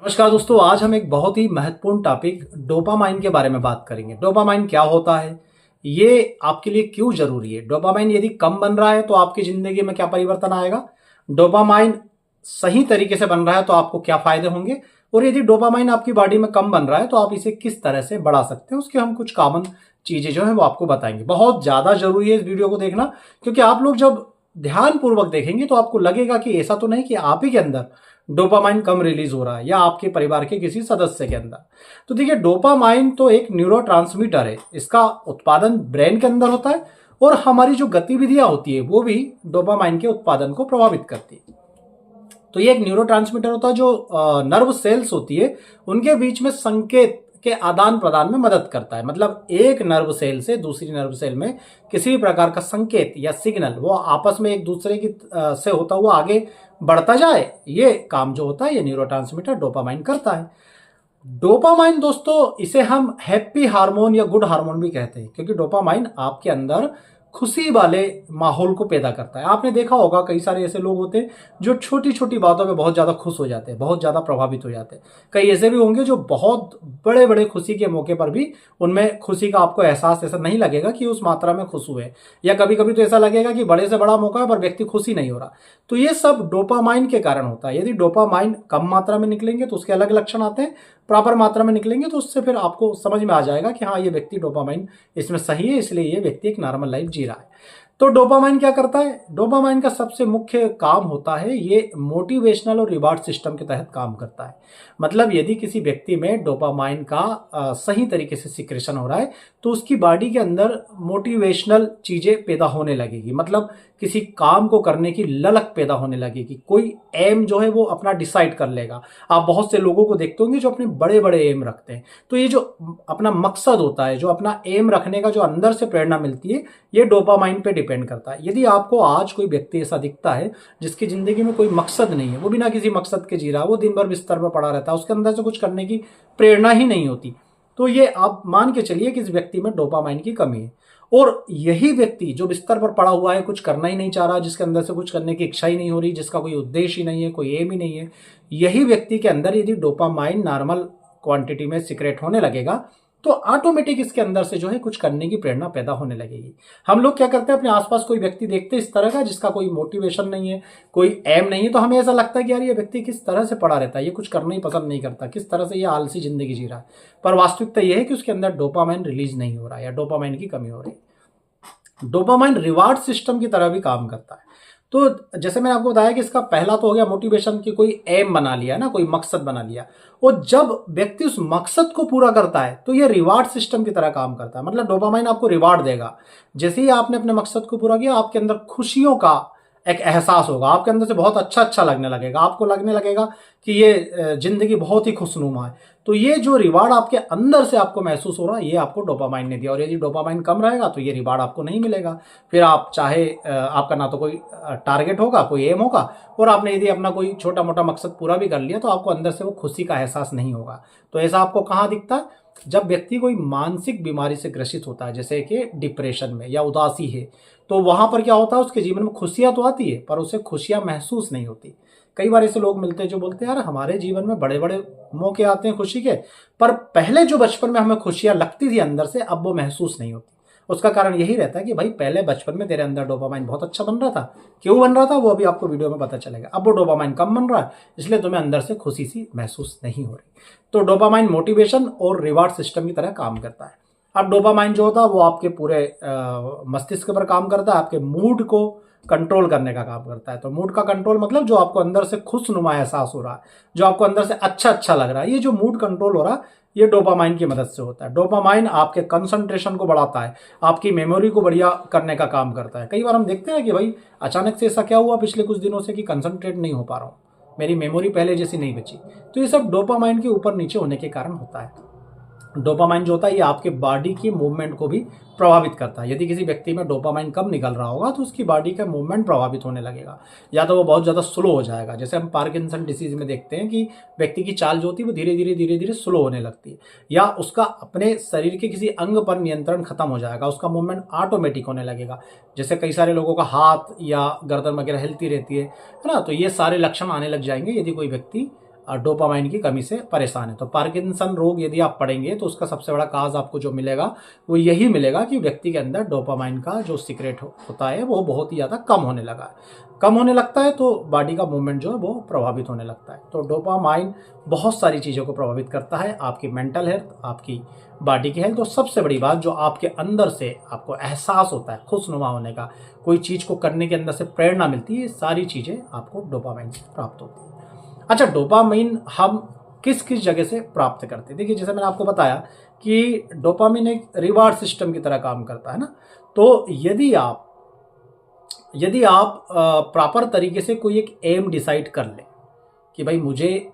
नमस्कार दोस्तों, आज हम एक बहुत ही महत्वपूर्ण टॉपिक डोपामाइन के बारे में बात करेंगे। डोपामाइन क्या होता है, ये आपके लिए क्यों जरूरी है, डोपामाइन यदि कम बन रहा है तो आपकी जिंदगी में क्या परिवर्तन आएगा, डोपामाइन सही तरीके से बन रहा है तो आपको क्या फायदे होंगे, और यदि डोपामाइन आपकी बॉडी में कम बन रहा है तो आप इसे किस तरह से बढ़ा सकते हैं, उसके हम कुछ कॉमन चीजें जो है वो आपको बताएंगे। बहुत ज्यादा जरूरी है इस वीडियो को देखना, क्योंकि आप लोग जब ध्यान पूर्वक देखेंगे तो आपको लगेगा कि ऐसा तो नहीं कि आप ही के अंदर डोपामाइन कम रिलीज हो रहा है या आपके परिवार के किसी सदस्य के अंदर। तो देखिए, डोपामाइन तो एक न्यूरोट्रांसमीटर है, इसका उत्पादन ब्रेन के अंदर होता है और हमारी जो गतिविधियां होती है वो भी डोपामाइन के उत्पादन को प्रभावित करती है। तो ये एक न्यूरोट्रांसमीटर होता है जो नर्व सेल्स होती है उनके बीच में संकेत के आदान प्रदान में मदद करता है। मतलब एक नर्व सेल से दूसरी नर्व सेल में किसी भी प्रकार का संकेत या सिग्नल वो आपस में एक दूसरे की से होता हुआ आगे बढ़ता जाए, ये काम जो होता है ये न्यूरोट्रांसमीटर डोपामाइन करता है। डोपामाइन दोस्तों, इसे हम हैप्पी हार्मोन या गुड हार्मोन भी कहते हैं, क्योंकि डोपामाइन आपके अंदर खुशी वाले माहौल को पैदा करता है। आपने देखा होगा कई सारे ऐसे लोग होते हैं जो छोटी छोटी बातों में बहुत ज्यादा खुश हो जाते हैं, बहुत ज्यादा प्रभावित हो जाते हैं। कई ऐसे भी होंगे जो बहुत बड़े बड़े खुशी के मौके पर भी उनमें खुशी का आपको एहसास ऐसा नहीं लगेगा कि उस मात्रा में खुश हुए, या कभी कभी तो ऐसा लगेगा कि बड़े से बड़ा मौका है पर व्यक्ति खुश ही नहीं हो रहा। तो ये सब डोपामाइन के कारण होता है। यदि डोपामाइन कम मात्रा में निकलेंगे तो उसके अलग लक्षण आते हैं, प्रॉपर मात्रा में निकलेंगे तो उससे फिर आपको समझ में आ जाएगा कि हाँ, ये व्यक्ति डोपामाइन इसमें सही है, इसलिए ये व्यक्ति एक नॉर्मल लाइफ जी रहा है। तो डोपामाइन क्या करता है, डोपामाइन का सबसे मुख्य काम होता है ये मोटिवेशनल और रिवार्ड सिस्टम के तहत काम करता है। मतलब यदि किसी व्यक्ति में डोपामाइन का सही तरीके से सिक्रेशन हो रहा है तो उसकी बॉडी के अंदर मोटिवेशनल चीजें पैदा होने लगेगी। मतलब किसी काम को करने की ललक पैदा होने लगेगी, कोई एम जो है वो अपना डिसाइड कर लेगा। आप बहुत से लोगों को देखते होंगे जो अपने बड़े बड़े एम रखते हैं। तो ये जो अपना मकसद होता है, जो अपना एम रखने का जो अंदर से प्रेरणा मिलती है, ये डोपामाइन पे डिपेंड करता है। यदि आपको आज कोई व्यक्ति ऐसा दिखता है जिसकी जिंदगी में कोई मकसद नहीं है, वो बिना किसी मकसद के जी रहा है, वो दिन भर बिस्तर पर पड़ा रहता है, उसके अंदर से कुछ करने की प्रेरणा ही नहीं होती, तो ये आप मान के चलिए कि इस व्यक्ति में डोपामाइन की कमी है। और यही व्यक्ति जो बिस्तर पर पड़ा हुआ है, कुछ करना ही नहीं चाह रहा, जिसके अंदर से कुछ करने की इच्छा ही नहीं हो रही, जिसका कोई उद्देश्य ही नहीं है, कोई एम ही नहीं है, यही व्यक्ति के अंदर यदि डोपामाइन नॉर्मल क्वांटिटी में सिक्रेट होने लगेगा तो ऑटोमेटिक इसके अंदर से जो है कुछ करने की प्रेरणा पैदा होने लगेगी। हम लोग क्या करते हैं, अपने आसपास कोई व्यक्ति देखते हैं इस तरह का जिसका कोई मोटिवेशन नहीं है, कोई एम नहीं है, तो हमें ऐसा लगता है कि यार ये व्यक्ति किस तरह से पड़ा रहता है, ये कुछ करना ही पसंद नहीं करता, किस तरह से ये आलसी जिंदगी जी रहा है। पर वास्तविकता यह है कि उसके अंदर डोपामाइन रिलीज नहीं हो रहा है या डोपामाइन की कमी हो रही है। डोपामाइन रिवार्ड सिस्टम की तरह भी काम करता है। तो जैसे मैंने आपको बताया कि इसका पहला तो हो गया मोटिवेशन, की कोई एम बना लिया ना, कोई मकसद बना लिया, और जब व्यक्ति उस मकसद को पूरा करता है तो ये रिवार्ड सिस्टम की तरह काम करता है। मतलब डोपामाइन आपको रिवार्ड देगा। जैसे ही आपने अपने मकसद को पूरा किया, आपके अंदर खुशियों का एक एहसास होगा, आपके अंदर से बहुत अच्छा अच्छा लगने लगेगा, आपको लगने लगेगा कि ये जिंदगी बहुत ही खुशनुमा है। तो ये जो रिवार्ड आपके अंदर से आपको महसूस हो रहा है, ये आपको डोपामाइन ने दिया। और यदि डोपामाइन कम रहेगा तो ये रिवार्ड आपको नहीं मिलेगा। फिर आप चाहे आपका ना तो कोई टारगेट होगा, कोई एम होगा, और आपने यदि अपना कोई छोटा मोटा मकसद पूरा भी कर लिया तो आपको अंदर से वो खुशी का एहसास नहीं होगा। तो ऐसा आपको कहाँ दिखता है, जब व्यक्ति कोई मानसिक बीमारी से ग्रसित होता है, जैसे कि डिप्रेशन में या उदासी है, तो वहां पर क्या होता है, उसके जीवन में खुशियां तो आती है पर उसे खुशियां महसूस नहीं होती। कई बार ऐसे लोग मिलते हैं जो बोलते हैं यार हमारे जीवन में बड़े बड़े मौके आते हैं खुशी के, पर पहले जो बचपन में हमें खुशियां लगती थी अंदर से, अब वो महसूस नहीं होती। उसका कारण यही रहता है कि भाई पहले बचपन में तेरे अंदर डोपामाइन बहुत अच्छा बन रहा था, क्यों बन रहा था वो अभी आपको वीडियो में पता चलेगा। अब वो डोपामाइन कम बन रहा है, इसलिए तुम्हें अंदर से खुशी सी महसूस नहीं हो रही। तो डोपामाइन मोटिवेशन और रिवार्ड सिस्टम की तरह काम करता है। अब डोपामाइन जो होता है वो आपके पूरे मस्तिष्क पर काम करता है, आपके मूड को कंट्रोल करने का काम करता है। तो मूड का कंट्रोल मतलब जो आपको अंदर से खुशनुमा एहसास हो रहा है, जो आपको अंदर से अच्छा अच्छा लग रहा है, ये जो मूड कंट्रोल हो रहा है ये डोपामाइन की मदद से होता है। डोपामाइन आपके कंसंट्रेशन को बढ़ाता है, आपकी मेमोरी को बढ़िया करने का काम करता है। कई बार हम देखते हैं कि भाई अचानक से ऐसा क्या हुआ पिछले कुछ दिनों से कि कंसंट्रेट नहीं हो पा रहा हूँ, मेरी मेमोरी पहले जैसी नहीं बची। तो ये सब डोपामाइन के ऊपर नीचे होने के कारण होता है। डोपामाइन जो होता है ये आपके बॉडी की मूवमेंट को भी प्रभावित करता है। यदि किसी व्यक्ति में डोपामाइन कम निकल रहा होगा तो उसकी बॉडी का मूवमेंट प्रभावित होने लगेगा, या तो वो बहुत ज़्यादा स्लो हो जाएगा। जैसे हम पार्किंसन डिसीज में देखते हैं कि व्यक्ति की चाल जो होती है वो धीरे धीरे स्लो होने लगती है, या उसका अपने शरीर के किसी अंग पर नियंत्रण खत्म हो जाएगा, उसका मूवमेंट ऑटोमेटिक होने लगेगा। जैसे कई सारे लोगों का हाथ या गर्दन वगैरह हिलती रहती है ना, तो ये सारे लक्षण आने लग जाएंगे यदि कोई व्यक्ति डोपामाइन की कमी से परेशान है। तो पार्किंसन रोग यदि आप पढ़ेंगे तो उसका सबसे बड़ा काज आपको जो मिलेगा वो यही मिलेगा कि व्यक्ति के अंदर डोपामाइन का जो सीक्रेट होता है वो बहुत ही ज़्यादा कम होने लगा है। कम होने लगता है तो बॉडी का मूवमेंट जो है वो प्रभावित होने लगता है। तो डोपामाइन बहुत सारी चीज़ों को प्रभावित करता है, आपकी मेंटल हेल्थ, आपकी बॉडी की हेल्थ, और सबसे बड़ी बात जो आपके अंदर से आपको एहसास होता है खुशनुमा होने का, कोई चीज़ को करने के अंदर से प्रेरणा मिलती है, ये सारी चीज़ें आपको डोपामाइन से प्राप्त होती है। अच्छा, डोपामाइन हम किस किस जगह से प्राप्त करते हैं? देखिए, जैसे मैंने आपको बताया कि डोपामाइन एक रिवार्ड सिस्टम की तरह काम करता है ना। तो यदि आप प्रॉपर तरीके से कोई एक एम डिसाइड कर लें कि भाई मुझे,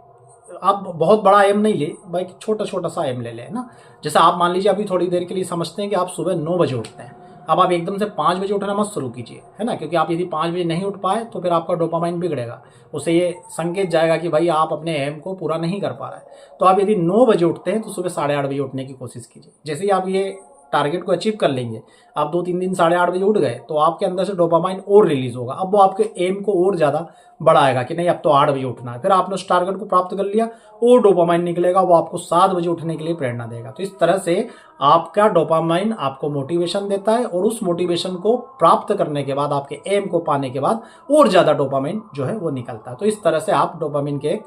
आप बहुत बड़ा एम नहीं ले भाई, छोटा छोटा सा एम ले लें ना। जैसे आप मान लीजिए अभी थोड़ी देर के लिए समझते हैं कि आप सुबह 9 बजे उठते हैं, अब आप एकदम से 5 बजे उठना मत शुरू कीजिए, है ना, क्योंकि आप यदि 5 बजे नहीं उठ पाए तो फिर आपका डोपामाइन बिगड़ेगा, उससे ये संकेत जाएगा कि भाई आप अपने एम को पूरा नहीं कर पा रहे हैं। तो आप यदि 9 बजे उठते हैं तो सुबह 8:30 बजे उठने की कोशिश कीजिए। जैसे ही आप ये टारगेट को अचीव कर लेंगे, आप 2-3 दिन 8:30 बजे उठ गए तो आपके अंदर से डोपामाइन और रिलीज होगा। अब वो आपके एम को और ज़्यादा बढ़ाएगा कि नहीं अब तो 8 बजे उठना है। फिर आपने उस टारगेट को प्राप्त कर लिया और डोपामाइन निकलेगा, वो आपको 7 बजे उठने के लिए प्रेरणा देगा। तो इस तरह से आपका डोपामाइन आपको मोटिवेशन देता है, और उस मोटिवेशन को प्राप्त करने के बाद, आपके एम को पाने के बाद और ज़्यादा डोपामाइन जो है वो निकलता है। तो इस तरह से आप डोपामाइन के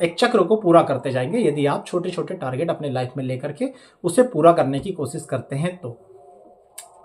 एक चक्र को पूरा करते जाएंगे यदि आप छोटे छोटे टारगेट अपने लाइफ में लेकर के उसे पूरा करने की कोशिश करते हैं। तो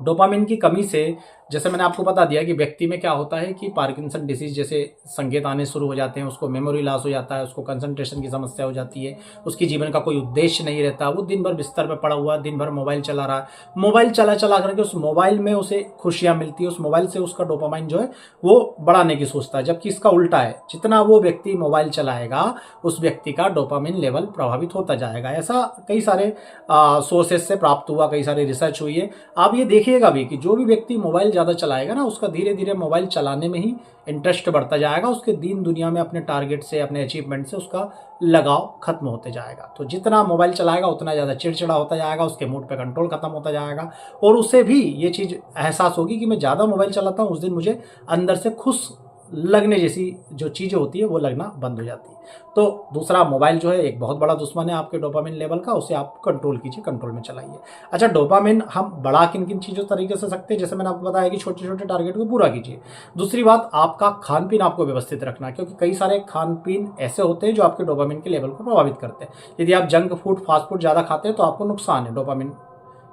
डोपामिन की कमी से, जैसे मैंने आपको बता दिया कि व्यक्ति में क्या होता है कि पार्किंसन डिसीज जैसे संकेत आने शुरू हो जाते हैं, उसको मेमोरी लॉस हो जाता है, उसको कंसंट्रेशन की समस्या हो जाती है, उसकी जीवन का कोई उद्देश्य नहीं रहता, वो दिन भर बिस्तर पर पड़ा हुआ, दिन भर मोबाइल चला रहा है, मोबाइल चला चला करके उस मोबाइल में उसे खुशियां मिलती है, उस मोबाइल से उसका डोपामाइन जो है वो बढ़ाने की सोचता है। जबकि इसका उल्टा है, जितना वो व्यक्ति मोबाइल चलाएगा उस व्यक्ति का डोपामिन लेवल प्रभावित होता जाएगा। ऐसा कई सारे सोर्सेस से प्राप्त हुआ, कई सारी रिसर्च हुई है। आप ये देखिएगा भी कि जो भी व्यक्ति मोबाइल ज़्यादा चलाएगा ना, उसका धीरे धीरे मोबाइल चलाने में ही इंटरेस्ट बढ़ता जाएगा, उसके दीन दुनिया में अपने टारगेट से, अपने अचीवमेंट से उसका लगाव खत्म होते जाएगा। तो जितना मोबाइल चलाएगा उतना ज़्यादा चिड़चिड़ा होता जाएगा, उसके मूड पे कंट्रोल खत्म होता जाएगा, और उसे भी ये चीज़ एहसास होगी कि मैं ज़्यादा मोबाइल चलाता हूँ, उस दिन मुझे अंदर से खुश लगने जैसी जो चीज़ें होती है वो लगना बंद हो जाती है। तो दूसरा, मोबाइल जो है एक बहुत बड़ा दुश्मन है आपके डोपामिन लेवल का, उसे आप कंट्रोल कीजिए, कंट्रोल में चलाइए। अच्छा, डोपामिन हम बढ़ा किन किन चीज़ों तरीके से सकते हैं, जैसे मैंने आपको बताया कि छोटे छोटे टारगेट को पूरा कीजिए। दूसरी बात, आपका खान पीन आपको व्यवस्थित रखना, क्योंकि कई सारे खान पीन ऐसे होते हैं जो आपके डोपामिन के लेवल को प्रभावित करते हैं। यदि आप जंक फूड, फास्ट फूड ज़्यादा खाते हैं तो आपको नुकसान है डोपामिन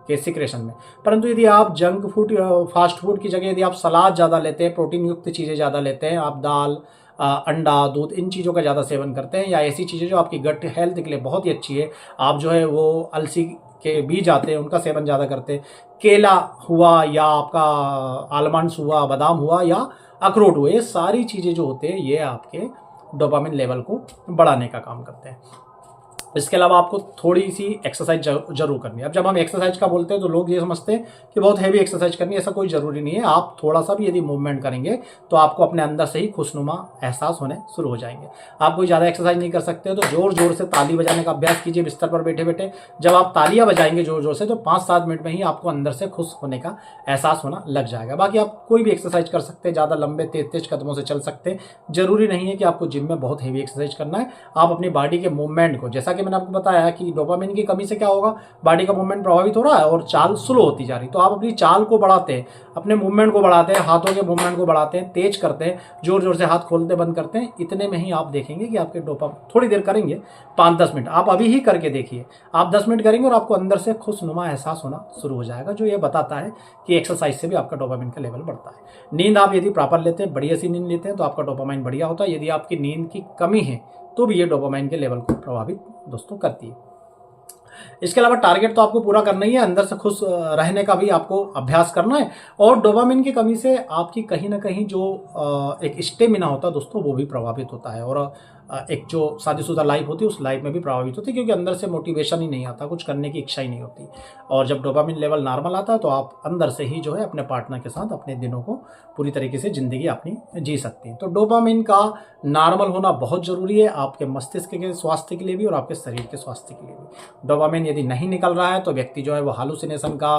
के सिक्रेशन में। परंतु यदि आप जंक फूड, फास्ट फूड की जगह यदि आप सलाद ज़्यादा लेते हैं, प्रोटीन युक्त चीज़ें ज़्यादा लेते हैं, आप दाल, अंडा, दूध, इन चीज़ों का ज़्यादा सेवन करते हैं, या ऐसी चीज़ें जो आपकी गट हेल्थ के लिए बहुत ही अच्छी है, आप जो है वो अलसी के बीज आते हैं उनका सेवन ज़्यादा करते हैं, केला हुआ या आपका आलमंड्स हुआ, बादाम हुआ या अखरोट हुए, ये सारी चीज़ें जो होते हैं ये आपके डोपामिन लेवल को बढ़ाने का काम करते हैं। इसके अलावा आपको थोड़ी सी एक्सरसाइज जरूर करनी है। अब जब हम एक्सरसाइज का बोलते हैं तो लोग ये समझते हैं कि बहुत हैवी एक्सरसाइज करनी है, ऐसा कोई ज़रूरी नहीं है। आप थोड़ा सा भी यदि मूवमेंट करेंगे तो आपको अपने अंदर से ही खुशनुमा एहसास होने शुरू हो जाएंगे। आप कोई ज़्यादा एक्सरसाइज नहीं कर सकते तो जोर जोर से ताली बजाने का अभ्यास कीजिए बिस्तर पर बैठे बैठे। जब आप तालियां बजाएंगे जोर जोर से तो 5-7 मिनट में ही आपको अंदर से खुश होने का एहसास होना लग जाएगा। बाकी आप कोई भी एक्सरसाइज कर सकते हैं, ज़्यादा लंबे तेज तेज कदमों से चल सकते हैं। जरूरी नहीं है कि आपको जिम में बहुत हैवी एक्सरसाइज करना है। आप अपनी बॉडी के मूवमेंट को, जैसा कि मैंने आपको बताया कि डोपामिन की कमी से क्या होगा, बॉडी का मूवमेंट प्रभावित हो रहा है और चाल स्लो होती जा रही, तो आप अपनी चाल को बढ़ाते हैं, अपने मूवमेंट को बढ़ाते हैं, हाथों के मूवमेंट को बढ़ाते हैं, तेज करते हैं, जोर जोर से हाथ खोलते बंद करते हैं। इतने में ही आप देखेंगे कि आपके डोपामिन, थोड़ी देर करेंगे 5-10 मिनट, आप अभी ही करके देखिए, आप 10 मिनट करेंगे और आपको अंदर से खुशनुमा एहसास होना शुरू हो जाएगा, जो ये बताता है कि एक्सरसाइज से भी आपका डोपामिन का लेवल बढ़ता है। नींद आप यदि प्रॉपर लेते हैं, बढ़िया सी नींद लेते हैं तो आपका डोपामिन बढ़िया होता है। यदि आपकी नींद की कमी है तो भी ये डोपामिन के लेवल को प्रभावित दोस्तों करती है। इसके अलावा टारगेट तो आपको पूरा करना ही है, अंदर से खुश रहने का भी आपको अभ्यास करना है। और डोपामिन की कमी से आपकी कहीं ना कहीं जो एक स्टेमिना होता है दोस्तों वो भी प्रभावित होता है, और एक जो शादीशुदा लाइफ होती है उस लाइफ में भी प्रभावित होती है, क्योंकि अंदर से मोटिवेशन ही नहीं आता, कुछ करने की इच्छा ही नहीं होती। और जब डोपामिन लेवल नॉर्मल आता है तो आप अंदर से ही जो है अपने पार्टनर के साथ अपने दिनों को पूरी तरीके से ज़िंदगी अपनी जी सकती हैं। तो डोपामिन का नॉर्मल होना बहुत ज़रूरी है, आपके मस्तिष्क के स्वास्थ्य के लिए भी और आपके शरीर के स्वास्थ्य के लिए भी। डोपामिन यदि नहीं निकल रहा है तो व्यक्ति जो है वो हालुसिनेशन का,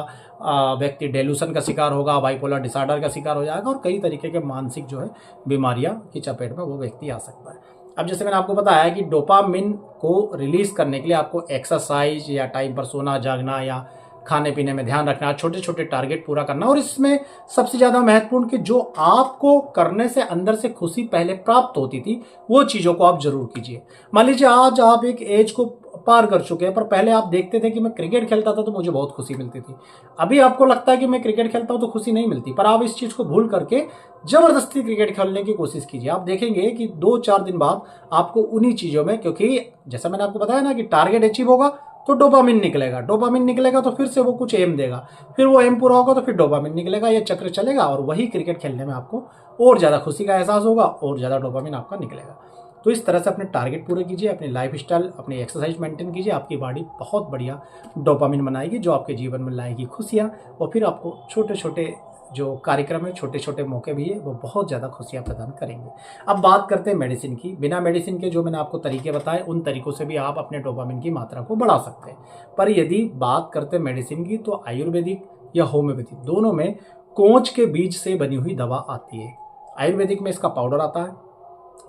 व्यक्ति डेल्यूशन का शिकार होगा, बाइपोलर डिसऑर्डर का शिकार हो जाएगा, और कई तरीके के मानसिक जो है बीमारियां की चपेट में वो व्यक्ति आ सकता है। अब जैसे मैंने आपको बताया कि डोपामिन को रिलीज करने के लिए आपको एक्सरसाइज या टाइम पर सोना जागना या खाने पीने में ध्यान रखना, छोटे छोटे टारगेट पूरा करना, और इसमें सबसे ज्यादा महत्वपूर्ण कि जो आपको करने से अंदर से खुशी पहले प्राप्त होती थी वो चीजों को आप जरूर कीजिए। मान लीजिए आज आप एक एज को पार कर चुके हैं, पर पहले आप देखते थे कि मैं क्रिकेट खेलता था तो मुझे बहुत खुशी मिलती थी। अभी आपको लगता है कि मैं क्रिकेट खेलता हूं तो खुशी नहीं मिलती, पर आप इस चीज को भूल करके जबरदस्ती क्रिकेट खेलने की कोशिश कीजिए। आप देखेंगे कि 2-4 दिन बाद आपको उन्हीं चीजों में, क्योंकि जैसा मैंने आपको बताया ना कि टारगेट अचीव होगा तो डोपामिन निकलेगा, डोपामिन निकलेगा तो फिर से वो कुछ एम देगा, फिर वो एम पूरा होगा तो फिर डोपामिन निकलेगा, ये चक्र चलेगा और वही क्रिकेट खेलने में आपको और ज्यादा खुशी का एहसास होगा और ज्यादा डोपामिन आपका निकलेगा। तो इस तरह से अपने टारगेट पूरे कीजिए, अपनी लाइफ स्टाइल, अपनी एक्सरसाइज मेंटेन कीजिए, आपकी बॉडी बहुत बढ़िया डोपामिन बनाएगी जो आपके जीवन में लाएगी खुशियाँ, और फिर आपको छोटे छोटे जो कार्यक्रम है, छोटे छोटे मौके भी है, वो बहुत ज़्यादा खुशियाँ प्रदान करेंगे। अब बात करते हैं मेडिसिन की। बिना मेडिसिन के जो मैंने आपको तरीके बताए उन तरीकों से भी आप अपने डोपामिन की मात्रा को बढ़ा सकते हैं। पर यदि बात करते हैं मेडिसिन की, तो आयुर्वेदिक या होम्योपैथी दोनों में कोंच के बीज से बनी हुई दवा आती है। आयुर्वेदिक में इसका पाउडर आता है,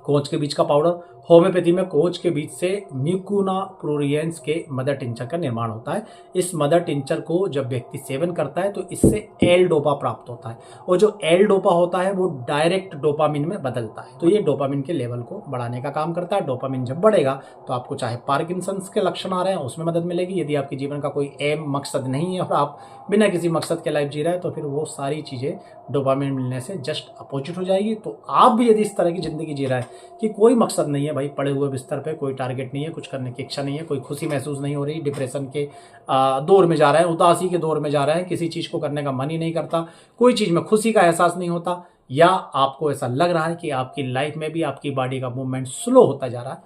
कोंच के बीज का पाउडर। होम्योपैथी में कोंच के बीज से म्यूकोना प्रोरियंस के मदर टिंचर का निर्माण होता है। इस मदर टिंचर को जब व्यक्ति सेवन करता है तो इससे एल डोपा प्राप्त होता है, और जो एल डोपा होता है वो डायरेक्ट डोपामिन में बदलता है। तो ये डोपामिन के लेवल को बढ़ाने का काम करता है। डोपामिन जब बढ़ेगा तो आपको चाहे पार्किंसंस के लक्षण आ रहे हैं उसमें मदद मिलेगी। यदि आपके जीवन का कोई एम मकसद नहीं है और आप बिना किसी मकसद के लाइफ जी रहे हैं तो फिर वो सारी चीज़ें डोपामिन मिलने से जस्ट अपोजिट हो जाएगी। तो आप भी यदि इस तरह की जिंदगी जी रहे हैं कि कोई मकसद नहीं है भाई, पड़े हुए बिस्तर पे कोई टारगेट नहीं है, कुछ करने की इच्छा नहीं है, कोई खुशी महसूस नहीं हो रही, डिप्रेशन के दौर में जा रहे हैं, उदासी के दौर में जा रहे हैं, किसी चीज़ को करने का मन ही नहीं करता, कोई चीज़ में खुशी का एहसास नहीं होता, या आपको ऐसा लग रहा है कि आपकी लाइफ में भी आपकी बॉडी का मूवमेंट स्लो होता जा रहा है,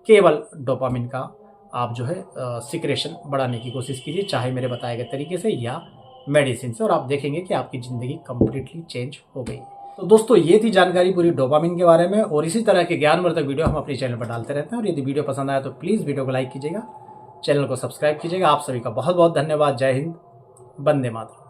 केवल डोपामिन का आप जो है सिक्रेशन बढ़ाने की कोशिश कीजिए, चाहे मेरे बताए गए तरीके से या मेडिसिन से, और आप देखेंगे कि आपकी ज़िंदगी कंप्लीटली चेंज हो गई। तो दोस्तों ये थी जानकारी पूरी डोपामिन के बारे में, और इसी तरह के ज्ञानवर्धक वीडियो हम अपने चैनल पर डालते रहते हैं। और यदि वीडियो पसंद आया तो प्लीज़ वीडियो को लाइक कीजिएगा, चैनल को सब्सक्राइब कीजिएगा। आप सभी का बहुत बहुत धन्यवाद। जय हिंद, वंदे मातरम।